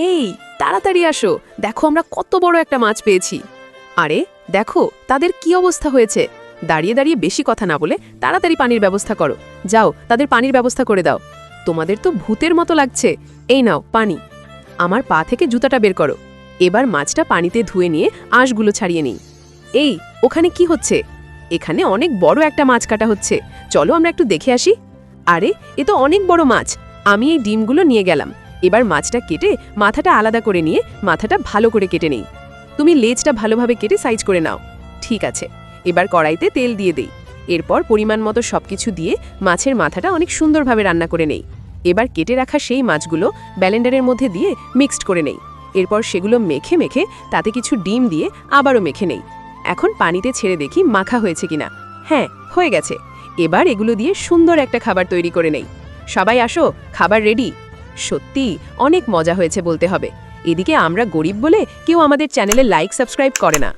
এই তাড়াতাড়ি আসো, দেখো আমরা কত বড় একটা মাছ পেয়েছি। আরে দেখো তাদের কি অবস্থা হয়েছে। দাঁড়িয়ে দাঁড়িয়ে বেশি কথা না বলে তাড়াতাড়ি পানির ব্যবস্থা করো। যাও তাদের পানির ব্যবস্থা করে দাও। তোমাদের তো ভূতের মতো লাগছে। এই নাও পানি। আমার পা থেকে জুতাটা বের করো। এবার মাছটা পানিতে ধুয়ে নিয়ে আঁশগুলো ছাড়িয়ে নিই। এই ওখানে কি হচ্ছে? এখানে অনেক বড় একটা মাছ কাটা হচ্ছে, চলো আমরা একটু দেখে আসি। আরে এ তো অনেক বড় মাছ। আমি এই ডিমগুলো নিয়ে গেলাম। এবার মাছটা কেটে মাথাটা আলাদা করে নিয়ে মাথাটা ভালো করে কেটে নেই। তুমি লেজটা ভালোভাবে কেটে সাইজ করে নাও। ঠিক আছে, এবার কড়াইতে তেল দিয়ে দেই। এরপর পরিমাণ মতো সবকিছু দিয়ে মাছের মাথাটা অনেক সুন্দরভাবে রান্না করে নেই। এবার কেটে রাখা সেই মাছগুলো ব্লেন্ডারের মধ্যে দিয়ে মিক্সড করে নেই। এরপর সেগুলো মেখে মেখে তাতে কিছু ডিম দিয়ে আবারও মেখে নেই। এখন পানিতে ছেড়ে দেখি মাখা হয়েছে কিনা। হ্যাঁ, হয়ে গেছে। এবার এগুলো দিয়ে সুন্দর একটা খাবার তৈরি করে নেই। সবাই আসো, খাবার রেডি। সত্যি অনেক মজা হয়েছে বলতে হবে। এদিকে আমরা গরিব বলে কেউ আমাদের চ্যানেলে লাইক সাবস্ক্রাইব করে না।